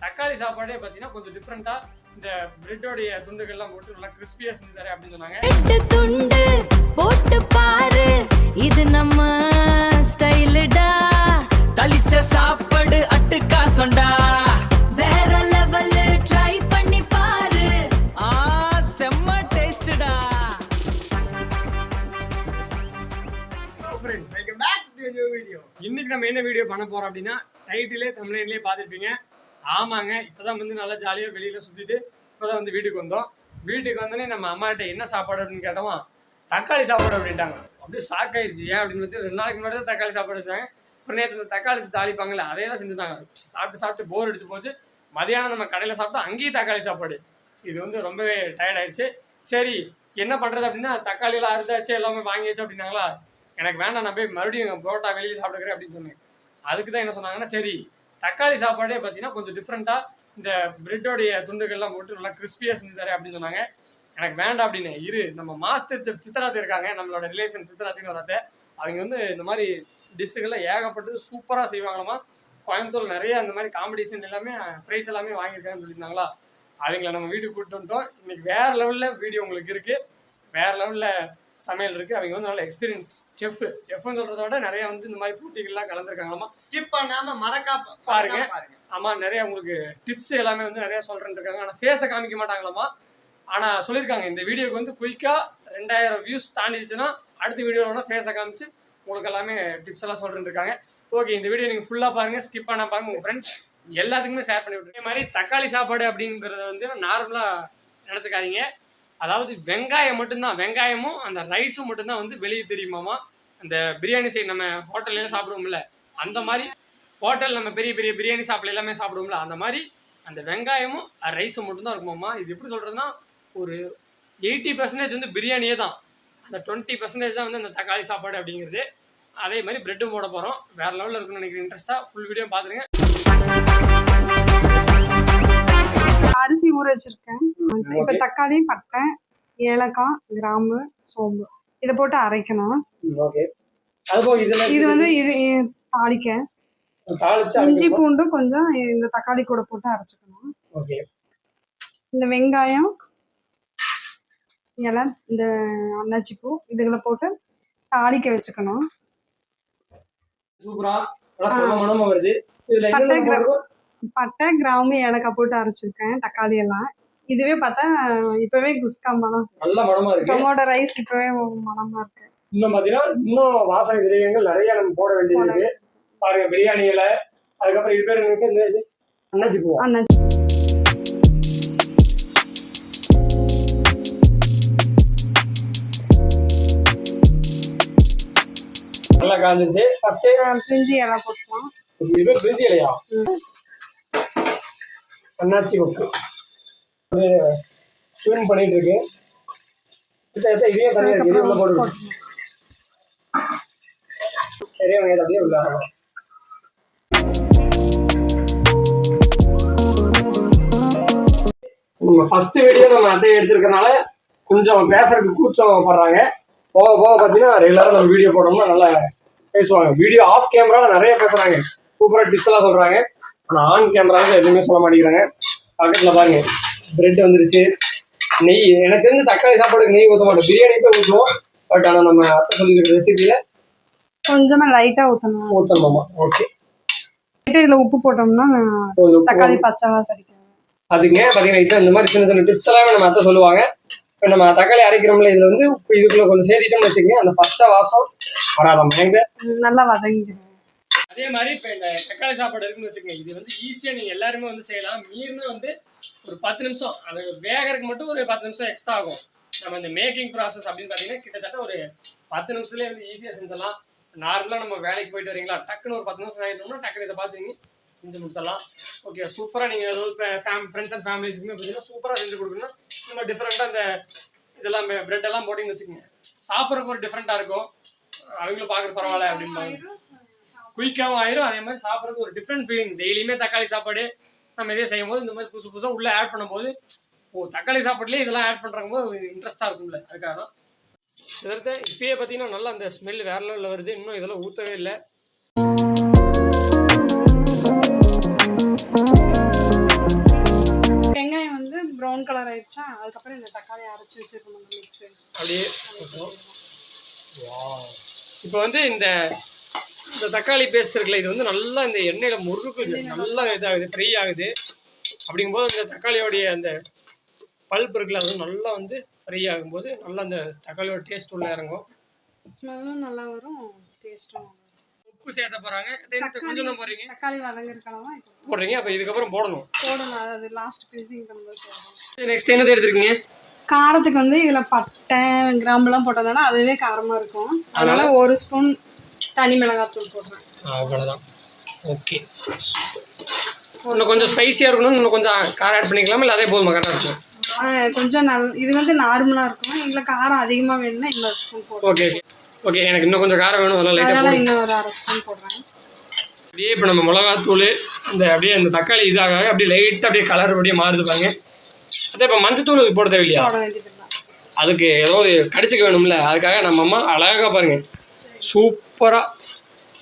தக்காளி சாப்பாடே பார்த்தீங்கன்னா கொஞ்சம் டிஃப்ரெண்ட்டாக இந்த பிரெட்டோடைய துண்டுகள்லாம் போட்டு நல்லா கிறிஸ்பியாக செஞ்சு தரேன் அப்படின்னு சொன்னாங்க. துண்டு போட்டு பாரு, இது நம்ம ஸ்டைலுடா. தளிச்ச சாப்பாடு அட்டுக்கா சொண்டா, வேற லெவல் ட்ரை பண்ணி பாரு. செம்ம டேஸ்டா. இன்னைக்கு நம்ம என்ன வீடியோ பண்ண போறோம் அப்படின்னா, டைட்டிலே தமிழ்லேயே பார்த்துருப்பீங்க. ஆமாங்க, இப்போதான் வந்து நல்லா ஜாலியாக வெளியில் சுற்றிட்டு இப்போதான் வந்து வீட்டுக்கு வந்தோம். வீட்டுக்கு வந்தோடனே நம்ம அம்மாட்ட என்ன சாப்பாடு அப்படின்னு கேட்டோமா, தக்காளி சாப்பாடு அப்படின்ட்டாங்க. அப்படியே ஷாக் ஆயிடுச்சு. ஏன் அப்படின்னு வந்து 2 நாளைக்கு முன்னாடி தான் தக்காளி சாப்பாடு வச்சாங்க. இப்போ நேற்று இந்த தக்காளி தாளிப்பாங்களே அதே தான் செஞ்சுட்டாங்க. சாப்பிட்டு போர் அடிச்சு போச்சு. மதியானம் நம்ம கடையில் சாப்பிட்டோம், அங்கேயும் தக்காளி சாப்பாடு. இது வந்து ரொம்பவே டயர்ட் ஆயிடுச்சு. சரி என்ன பண்ணுறது அப்படின்னா, தக்காளியெல்லாம் அறுத்தாச்சு எல்லாமே வாங்கியாச்சு அப்படின்னாங்களா. எனக்கு வேண்டாம், நான் போய் மறுபடியும் புரோட்டா வெளியே சாப்பிட்டுக்கிறேன் அப்படின்னு சொன்னேன். அதுக்கு தான் என்ன சொன்னாங்கன்னா, சரி தக்காளி சாப்பாடே பார்த்தீங்கன்னா கொஞ்சம் டிஃப்ரெண்ட்டாக இந்த பிரெட்டோடைய துண்டுகள்லாம் போட்டு நல்லா கிறிஸ்பியாக செஞ்சு தரேன் அப்படின்னு சொன்னாங்க. எனக்கு வேண்டாம் அப்படின்னு. நம்ம மாஸ்டர் செஃப் சித்ராத்தி இருக்காங்க, நம்மளோட ரிலேஷன் சித்ராத்தின்னு வரத்தை. அவங்க வந்து இந்த மாதிரி டிஷ்ஷுகள்லாம் ஏகப்பட்டது சூப்பராக செய்வாங்களாமா. கோயம்புத்தூர் நிறைய அந்த மாதிரி காம்படிஷன் எல்லாமே ப்ரைஸ் எல்லாமே வாங்கியிருக்காங்கன்னு சொல்லியிருந்தாங்களா. அவங்கள நம்ம வீட்டுக்கு கூப்பிட்டு வந்துட்டோம். இன்னைக்கு வேறு லெவலில் வீடியோ உங்களுக்கு இருக்குது, வேறு லெவலில் சமையல் இருக்குது. அவங்க வந்து நல்ல எக்ஸ்பீரியன்ஸ் செஃப்னு சொல்கிறத விட நிறைய வந்து இந்த மாதிரி போட்டிகள்லாம் கலந்துருக்காங்களாமா. ஸ்கிப் பண்ணாம மறக்காம பாருங்க. ஆமாம், நிறைய உங்களுக்கு டிப்ஸ் எல்லாமே வந்து நிறைய சொல்கிறேன்னு இருக்காங்க. ஆனால் ஃபேஸை காமிக்க மாட்டாங்களாமா. ஆனால் சொல்லியிருக்காங்க இந்த வீடியோக்கு வந்து குயிக்காக 2000 வியூஸ் தாண்டிடுச்சுன்னா அடுத்த வீடியோவில் ஃபேஸை காமிச்சு உங்களுக்கு எல்லாமே டிப்ஸ் எல்லாம் சொல்கிறேன்னு இருக்காங்க. ஓகே, இந்த வீடியோ நீங்கள் ஃபுல்லாக பாருங்கள், ஸ்கிப் பண்ண பாருங்கள், உங்கள் ஃப்ரெண்ட்ஸ் எல்லாத்துக்குமே ஷேர் பண்ணி விட்டுருங்க. இதே மாதிரி தக்காளி சாப்பாடு அப்படிங்கிறத வந்து நார்மலாக நினச்சிக்காதீங்க. அதாவது வெங்காயம் மட்டும்தான், வெங்காயமும் அந்த ரைஸும் மட்டும்தான் வந்து வெளியே தெரியுமாமா. அந்த பிரியாணி சைடு நம்ம ஹோட்டல்லாம் சாப்பிடுவோம்ல, அந்த மாதிரி ஹோட்டல் நம்ம பெரிய பெரிய பிரியாணி சாப்பிட எல்லாமே சாப்பிடுவோம்ல, அந்த மாதிரி அந்த வெங்காயமும் ரைஸும் மட்டும்தான் இருக்குமாமா. இது எப்படி சொல்கிறதுனா, ஒரு 80% வந்து பிரியாணியே தான், அந்த 20% தான் வந்து அந்த தக்காளி சாப்பாடு அப்படிங்கிறது. அதே மாதிரி பிரெட்டும் போட போகிறோம். வேறு லெவலில் இருக்குன்னு நினைக்கிறேன். இன்ட்ரெஸ்ட்டாக ஃபுல் வீடியோ பார்த்துருங்க. அரிசி ஊற வச்சிருக்கேன். இப்ப தக்காளி, பட்டை, ஏலக்காய், கிராம்பு, சோம்பு இதை போட்டு அரைக்கணும். ஓகே, அதுபோக இது வந்து இது தாளிக்க இஞ்சி பூண்டு கொஞ்சம் இந்த தக்காளி கூட போட்டு அரைச்சிக்கணும். ஓகே, இந்த வெங்காயம், இலை, இந்த அன்னாச்சி பூ இதுகளை போட்டு தாளிக்க வச்சுக்கணும். சூப்பரா மனமா வருது. இதுல பட்டை, கிராம்பு, ஏலக்காய் போட்டு அரைச்சிருக்கேன். தக்காளி எல்லாம் இதுவே பார்த்தா இப்பவே குஸ்கா மனம், நல்ல மனமா இருக்கு. டொமேட்டோ ரைஸ் இப்பவே மனமா இருக்கு. இன்னும் பாத்தீங்கன்னா இன்னும் வாசனை திரவியங்கள் நிறைய நம்ம போட வேண்டியது இருக்கு. பாருங்க, பிரியாணி இலை, அதுக்கப்புறம் இது பேர் இந்த அன்னாச்சி பூ. நல்லா காஞ்சிச்சு. ஃபர்ஸ்ட் பிரிஞ்சி இலை போட்டுக்கலாம். இது பிரிஞ்சி இலையா? அன்னாச்சி கொக்கு ஸ்விம் பண்ணிட்டு இருக்கு. இதே தனியாக இருக்கு, இது உள்ள போட்டு நிறைய அப்படியே உள்ள. நம்ம ஃபர்ஸ்ட் வீடியோ நம்ம அட்டையை எடுத்திருக்கனால கொஞ்சம் பேசுறதுக்கு கூச்சம் படுறாங்க. போக போக பார்த்தீங்கன்னா ரெகுலராக நம்ம வீடியோ போட்டோம்னா நல்லா பேசுவாங்க. வீடியோ ஆஃப் கேமராவில் நிறைய பேசுறாங்க, சூப்பராக டிப்ஸ் எல்லாம் சொல்றாங்க. ஆனால் ஆன் கேமராவில் எதுவுமே சொல்ல மாட்டேங்கிறாங்க. பக்கத்தில் பாருங்க, பிரெட் வந்துருச்சு. நெய், எனக்கு தெரிஞ்சு தக்காளி சாப்பாடுக்கு நெய் ஊற்ற மாட்டோம், பிரியாணிக்கே ஊற்றுவோம். பட் ஆனால் நம்ம அத்தை சொல்லியிருக்கிற ரெசிபியில கொஞ்சமா லைட்டா ஊற்றணுமா. ஓகே, இதுல உப்பு போட்டோம்னா தக்காளி பச்சை வாசம். அதுங்க பார்த்தீங்கன்னா இது இந்த மாதிரி சின்ன சின்ன டிப்ஸ் எல்லாமே நம்ம அத்தை சொல்லுவாங்க. இப்போ நம்ம தக்காளி அரைக்கிறோம்ல, இதுல வந்து உப்பு இதுக்குள்ள கொஞ்சம் சேர்த்திட்டோம்னு வச்சுக்கோங்க, அந்த பச்சை வாசம் வராதாம். எங்க நல்லா வதங்கிடும். அதே மாதிரி இப்போ இந்த தக்காளி சாப்பாடு இருக்குன்னு வச்சுக்கோங்க, இது வந்து ஈஸியாக நீங்கள் எல்லாருமே வந்து செய்யலாம். மீறினா வந்து ஒரு 10 நிமிஷம், அது வேகறதுக்கு மட்டும் ஒரு 10 நிமிஷம் எக்ஸ்ட்ரா ஆகும். நம்ம இந்த மேக்கிங் ப்ராசஸ் அப்படின்னு பார்த்தீங்கன்னா கிட்டத்தட்ட ஒரு 10 நிமிஷத்துலேயே வந்து ஈஸியாக செஞ்சிடலாம். நார்மலாக நம்ம வேலைக்கு போயிட்டு வரீங்களா, டக்குன்னு ஒரு 10 நிமிஷம் ஆகிட்டோம்னா டக்குன்னு இதை பார்த்துக்கிங்க செஞ்சு கொடுத்துடலாம். ஓகே, சூப்பராக நீங்கள் ஃப்ரெண்ட்ஸ் அண்ட் ஃபேமிலிஸுக்குமே பார்த்தீங்கன்னா சூப்பராக செஞ்சு கொடுக்கணும். நம்ம டிஃப்ரெண்ட்டாக இந்த இதெல்லாம் பிரெட் எல்லாம் போட்டிங்கன்னு வச்சுக்கோங்க, சாப்பிட்றதுக்கு ஒரு டிஃப்ரெண்ட்டாக இருக்கும். அவங்களும் பார்க்குறது பரவாயில்ல அப்படின்பாங்க, குயிக்காகவும் ஆயிரும். அதே மாதிரி சாப்பிட்றதுக்கு ஒரு டிஃப்ரெண்ட் ஃபீலிங். டெய்லியுமே தக்காளி சாப்பாடு நம்ம இதே செய்யும் போது இந்த மாதிரி புதுசு புதுசாக உள்ளே ஆட் பண்ணும்போது, தக்காளி சாப்பாடுலேயே இதெல்லாம் ஆட் பண்ணுறாங்க போது இன்ட்ரெஸ்ட்டாக இருக்கும்ல, அதுக்காக தான். இதற்கு இப்பயே பார்த்தீங்கன்னா நல்லா அந்த ஸ்மெல் வேற லெவலில் வருது. இன்னும் இதெல்லாம் ஊற்றவே இல்லை. வதங்கிருச்சா அதுக்கப்புறம் இந்த தக்காளி அரைச்சி வச்சிருக்கணும் மிக்ஸு அப்படியே இப்போ வந்து இந்த தக்காளி பேஸ்ட் இருக்குல்ல இது வந்து நல்லா இந்த எண்ணெயில் முறுக்குது, நல்லா இதாகுது, ஃப்ரை ஆகுது. அப்படிங்கும்போது இந்த தக்காளியோடைய அந்த பல்ப் இருக்குல்ல அது நல்லா வந்து ஃப்ரை ஆகும்போது நல்லா அந்த தக்காளியோட டேஸ்ட் உள்ள இறங்கும், ஸ்மெல்லும் நல்லா வரும், டேஸ்ட்டும். உப்பு சேர்த்த போகிறாங்க, கொஞ்சம் தான் போடுறீங்க, தக்காளி வதங்கிருக்கலாம் போடுறீங்க. அப்போ இதுக்கப்புறம் போடணும், அது லாஸ்ட் ஃபினிஷிங் பண்ணும்போது போடணும். நெக்ஸ்ட் என்னது எடுத்துருக்கீங்க? காரத்துக்கு வந்து இதில் பட்டை கிராம்புலாம் போட்டதுனால அதுவே காரமாக இருக்கும், அதனால 1 ஸ்பூன் தனி மிளகாத்தூள் போடுறேன். அவ்வளோதான். ஓகே, இன்னும் கொஞ்சம் ஸ்பைஸியாக இருக்கணும், இன்னும் கொஞ்சம் காரம் ஆட் பண்ணிக்கலாம், இல்லை அதே போதுமா கரெக்டாக இருக்கும்? கொஞ்சம் இது வந்து நார்மலாக இருக்கும், இல்லை காரம் அதிகமாக வேணும்னா இன்னொரு ஸ்பூன் போடுறேன். ஓகே ஓகே, எனக்கு இன்னும் கொஞ்சம் காரம் வேணும், அதெல்லாம் அதனால லைட்டாக இன்னும் ஒரு 1/2 ஸ்பூன் போடுறேன். அப்படியே இப்போ நம்ம மிளகாத்தூள் இந்த அப்படியே அந்த தக்காளி இதாக அப்படியே லைட்டாக அப்படியே கலர் அப்படியே மாறுது பாருங்க. அதே இப்போ மஞ்சத்தூள் இது போட தேவையில்லையா? போட வேண்டியது தான், அதுக்கு ஏதோ ஒரு கடிச்சிக்க வேணும்ல, அதுக்காக நம்ம அம்மா அழகாக பாருங்க சூப்பராக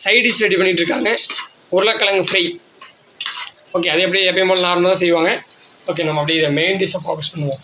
சைட் டிஷ் ரெடி பண்ணிட்டு இருக்காங்க, உருளைக்கிழங்கு ஃப்ரை. ஓகே, அதே அப்படியே எப்பயும் போல் நார்மலாக தான் செய்வாங்க. ஓகே, நம்ம அப்படியே இதை மெயின் டிஷ்ஷை ஃபோக்கஸ் பண்ணுவோம்.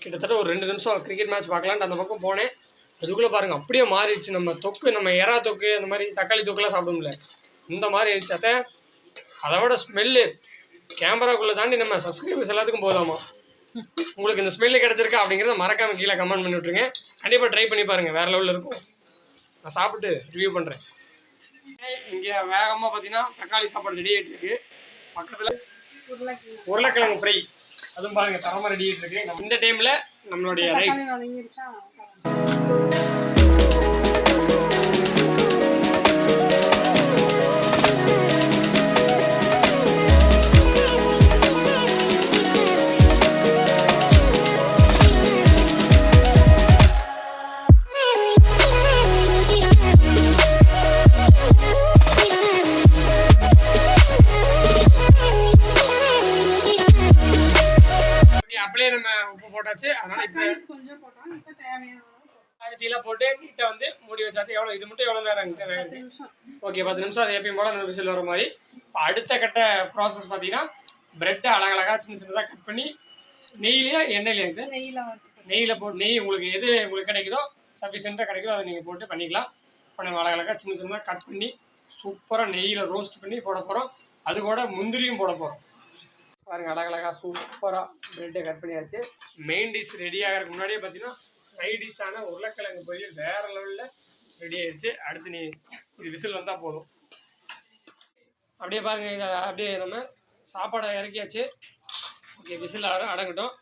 கிட்டத்தட்ட ஒரு 2 நிமிஷம் கிரிக்கெட் மேட்ச் பார்க்கலான்ட்டு அந்த பக்கம் போனேன். அதுக்குள்ளே பாருங்கள் அப்படியே மாறிடுச்சு. நம்ம தொக்கு, நம்ம எறா தொக்கு அந்த மாதிரி தக்காளி தொக்குலாம் சாப்பிடும்ல, இந்த மாதிரி ஆயிடுச்சு. அதை விட ஸ்மெல்லு கேமராக்குள்ளே தாண்டி நம்ம சப்ஸ்கிரைபர்ஸ் எல்லாத்துக்கும் போதாமா. உங்களுக்கு இந்த ஸ்மெல்லு கிடச்சிருக்கா அப்படிங்கிறத மறக்காமல் கீழே கமெண்ட் பண்ணி விட்ருங்க. கண்டிப்பாக ட்ரை பண்ணி பாருங்கள், வேறு லெவலில் இருக்கும். நான் சாப்பிட்டு ரிவ்யூ பண்ணுறேன். இங்கே வேகமாக பார்த்தீங்கன்னா தக்காளி சாப்பாடு ரெடி ஆகிட்டு இருக்கு, பக்கத்தில் உருளைக்கிழங்கு ஃப்ரை அதுவும் பாருங்கள் தரமாக ரெடி ஆகிட்டு இருக்கு. இந்த டைமில் நம்மளுடைய ரைஸ் வதங்கிருச்சா அப்படியே நம்ம உப்பு போட்டாச்சு. அதனால இப்போ கொஞ்சம் போட்டோம், இப்போ தேவையான அரிசியெல்லாம் போட்டு நீட்டாக வந்து மூடி வச்சாச்சு. எவ்வளோ இது மட்டும் எவ்வளோ நேரம் வேகுது? ஓகே, 10 நிமிஷம். அது எப்பயும் போல நம்ம விசில் வர மாதிரி. இப்போ அடுத்த கட்ட ப்ராசஸ் பார்த்தீங்கன்னா பிரெட்டை அழகழகாக சின்ன சின்னதாக கட் பண்ணி நெய்லையா எண்ணெயிலையா இது நெய்யில் போட்டு, நெய் உங்களுக்கு எது உங்களுக்கு கிடைக்குதோ சஃபிஷியண்ட்டாக கிடைக்குதோ அதை நீங்கள் போட்டு பண்ணிக்கலாம். இப்போ நம்ம அழகழகாக சின்ன சின்னதாக கட் பண்ணி சூப்பராக நெய்யில் ரோஸ்ட் பண்ணி போட போகிறோம். அது கூட முந்திரியும் போட போகிறோம். பாருங்கள் அழகழகாக சூப்பராக பிரெட்டை கட் பண்ணியாச்சு. மெயின் டிஷ் ரெடி ஆகிறதுக்கு முன்னாடியே பார்த்தீங்கன்னா சைட் டிஷ்ஷான உருளைக்கிழங்கு பொரியல் வேறு லெவலில் ரெடி ஆயிடுச்சு. அடுத்து இது விசில் வந்தால் போதும். அப்படியே பாருங்கள், இதை அப்படியே நம்ம சாப்பாடை இறக்கியாச்சு. Okay, whistle அடங்கட்டும்.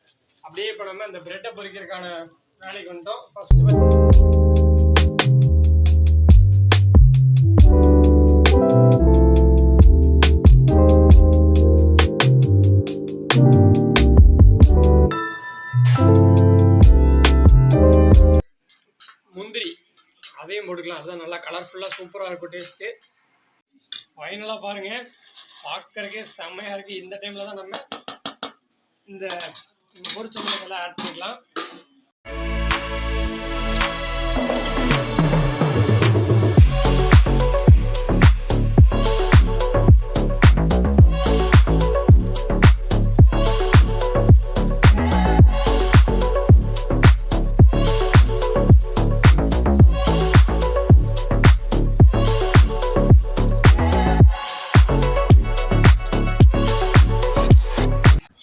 அப்படியே இப்போ நம்ம இந்த பிரெட்டை பொரிக்கிறதுக்கான வேலைக்கு வந்துட்டோம். ஃபஸ்ட்டு முந்திரி அதையும் போட்டுக்கலாம், அதுதான் நல்லா கலர்ஃபுல்லாக சூப்பராக இருக்கும் டேஸ்ட்டு. ஃபைனலாக பாருங்கள், பார்க்குறக்கே செம்மையாக இருக்குது. இந்த டைமில் தான் நம்ம இந்த பொரிச்ச மிளகாயெல்லாம் ஆட் பண்ணிக்கலாம்.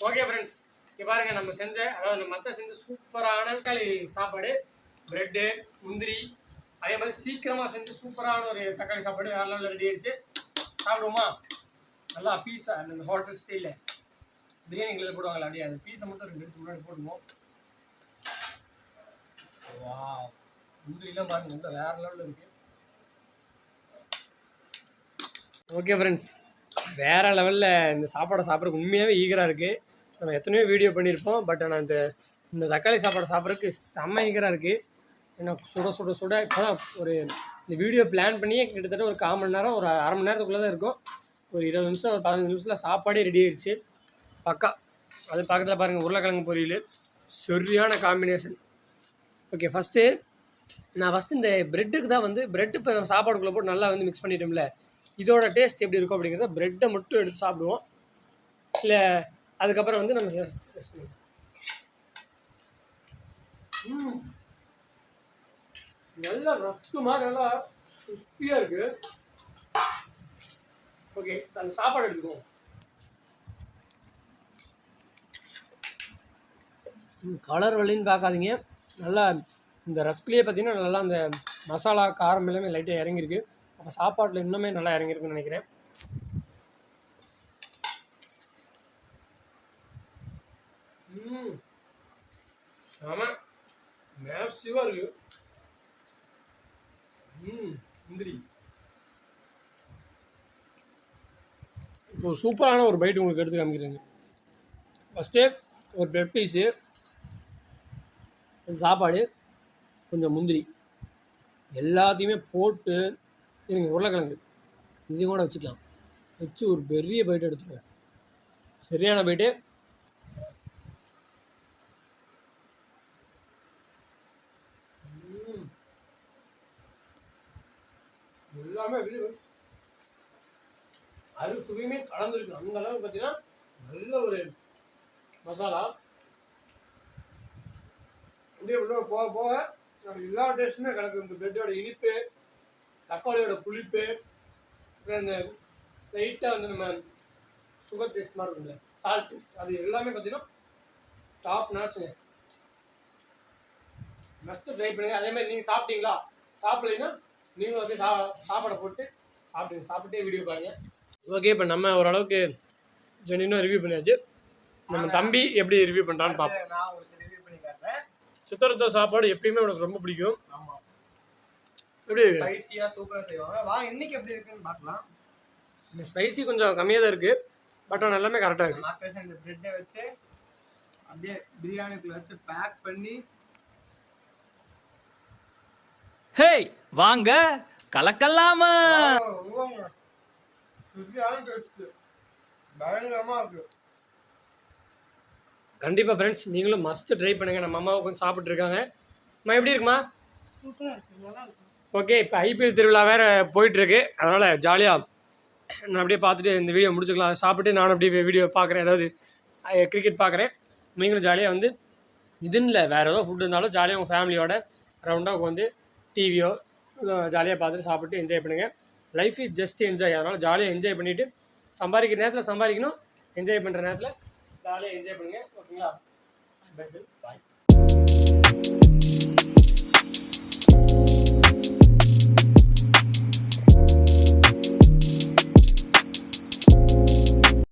ஓகே ஃப்ரெண்ட்ஸ், இங்கே பாருங்கள் நம்ம அதாவது மற்ற செஞ்ச சூப்பரான தக்காளி சாப்பாடு, ப்ரெட்டு, முந்திரி, அதே மாதிரி சீக்கிரமாக செஞ்சு சூப்பரான ஒரு தக்காளி சாப்பாடு வேறு லெவலில் ரெடி ஆயிடுச்சு. சாப்பிடுவோமா? நல்லா பீஸா இந்த ஹோட்டல் ஸ்டைலில் பிரியாணிகளில் போடுவாங்களா, அப்படியே அந்த பீஸை மட்டும் 2 எடுத்து முன்னாடி போடுவோம். வா, முந்திரிலாம் பாருங்கள் நல்லா வேறு லெவலில் இருக்குது. ஓகே ஃப்ரெண்ட்ஸ், வேறு லெவலில் இந்த சாப்பாடை சாப்பிட்றதுக்கு உண்மையாகவே ஈகராக இருக்குது. நம்ம எத்தனையோ வீடியோ பண்ணியிருப்போம், பட் ஆனால் இந்த தக்காளி சாப்பாடை சாப்பிட்றதுக்கு செம்ம ஈகராக இருக்குது. ஏன்னா சுட சுட சுட இப்போ தான் இந்த வீடியோ பிளான் பண்ணி கிட்டத்தட்ட ஒரு 1/4 மணி நேரம், ஒரு அரை மணி நேரத்துக்குள்ளே தான் இருக்கும். ஒரு 20 நிமிஷம், ஒரு 15 நிமிஷத்தில் சாப்பாடே ரெடி ஆயிடுச்சு பக்கா. அது பக்கத்தில் பாருங்கள் உருளைக்கிழங்கு பொரியல், சரியான காம்பினேஷன். ஓகே, ஃபஸ்ட்டு நான் ஃபஸ்ட்டு இந்த ப்ரெட்டுக்கு தான் வந்து ப்ரெட் இப்போ நம்ம சாப்பாடுக்குள்ளே போட்டு நல்லா வந்து மிக்ஸ் பண்ணிட்டோம்ல, இதோட டேஸ்ட் எப்படி இருக்கும் அப்படிங்கிறத ப்ரெட்டை மட்டும் எடுத்து சாப்பிடுவோம். இல்லை அதுக்கப்புறம் வந்து நம்ம டேஸ்ட் பண்ணிக்கலாம். நல்லா ரஸ்க்கு மாதிரி நல்லா கிறிஸ்பியாக இருக்குது. ஓகே, அந்த சாப்பாடு எடுத்துக்குவோம். கலர் வெள்ளைன்னு பார்க்காதீங்க, நல்லா இந்த ரஸ்க்லேயே பார்த்தீங்கன்னா நல்லா அந்த மசாலா காரம் எல்லாமே லைட்டாக இறங்கியிருக்கு. அப்போ சாப்பாட்டில் இன்னுமே நல்லா இறங்கியிருக்குன்னு நினைக்கிறேன். ஆமாம், மேசிவாக இருக்குது. முந்திரி இப்போ சூப்பரான ஒரு பைட் உங்களுக்கு எடுத்து காமிக்கிறேங்க. ஃபஸ்ட்டு ஒரு பிரெட் பீஸு, கொஞ்சம் சாப்பாடு, கொஞ்சம் முந்திரி எல்லாத்தையுமே போட்டு எனக்கு உருளைக்கிழங்கு இதையும் கூட வச்சுக்கலாம். வச்சு ஒரு பெரிய பைட் எடுத்துருவோம். சரியான பைட்டு. எல்லாமே அது சுவையுமே கலந்துருக்கு. அந்த அளவுக்கு பார்த்தீங்கன்னா நல்ல ஒரு மசாலா அப்படியே உள்ள போக போக எல்லா டேஸ்ட்டுமே கலக்கு. இந்த பிரெட்டோட இனிப்பு, தக்காளியோட புளிப்பு, இந்த லைட்டாக வந்து நம்ம சுகர் டேஸ்ட் மாதிரி இருக்குங்க, சால்ட் டேஸ்ட், அது எல்லாமே பார்த்தீங்கன்னா டாப் நாச்சுங்க. மஸ்ட்டு ட்ரை பண்ணுங்க. அதே மாதிரி நீங்கள் சாப்பிட்டீங்களா, சாப்பிடலைன்னா நீங்களும் அப்படியே சாப்பாடை போட்டு சாப்பிட்டே வீடியோ பாருங்கள். ஓகே, இப்போ நம்ம ஓரளவுக்கு ஜென்னினும் ரிவ்யூ பண்ணியாச்சு. நம்ம தம்பி எப்படி ரிவ்யூ பண்ணுறான்னு பார்ப்போம். நான் உங்களுக்கு ரிவ்யூ பண்ணி காட்டுறேன். சித்திரத்த சாப்பாடு எப்பயுமே உனக்கு ரொம்ப பிடிக்கும். ஆமாம், எப்படி ஸ்பைசியாக சூப்பராக செய்வாங்க. வாங்க இன்னைக்கு எப்படி இருக்குன்னு பார்க்கலாம். இந்த ஸ்பைசி கொஞ்சம் கம்மியாக தான் இருக்குது, பட் ஆனால் எல்லாமே கரெக்டாக இருக்குது. மற்ற இந்த பிரெட்டை வச்சு அப்படியே பிரியாணிக்குள்ள வச்சு பேக் பண்ணி ஹேய் வாங்க கலக்கல்லாமா. பயங்கரமா இருக்கு. கண்டிப்பாக ஃப்ரெண்ட்ஸ், நீங்களும் மஸ்ட் ட்ரை பண்ணுங்கள். நம்ம அம்மாவை கொஞ்சம் சாப்பிட்டு இருக்காங்க. அம்மா எப்படி இருக்குமா? சூப்பராக இருக்குது, நல்லா இருக்கும். ஓகே, இப்போ ஐபிஎல் திருவிழா வேறு போயிட்டுருக்கு, அதனால் ஜாலியாக நான் அப்படியே பார்த்துட்டு இந்த வீடியோ முடிச்சுக்கலாம். சாப்பிட்டு நானும் அப்படியே வீடியோ பார்க்குறேன், ஏதாவது கிரிக்கெட் பார்க்குறேன். நீங்களும் ஜாலியாக வந்து இதுன்னு இல்லை, வேறு ஏதோ ஃபுட் இருந்தாலும் ஜாலியாக உங்கள் ஃபேமிலியோட ரவுண்டாக உட்காந்து டிவியோ ஜாலியாக பார்த்துட்டு சாப்பிட்டு என்ஜாய் பண்ணுங்கள். Life is just enjoy. அதனால் ஜாலியாக என்ஜாய் பண்ணிவிட்டு சம்பாதிக்கிற நேரத்தில் சம்பாதிக்கணும், என்ஜாய் பண்ணுற நேரத்தில் ஜாலியாக என்ஜாய் பண்ணுங்கள். ஓகேங்களா? பாய்.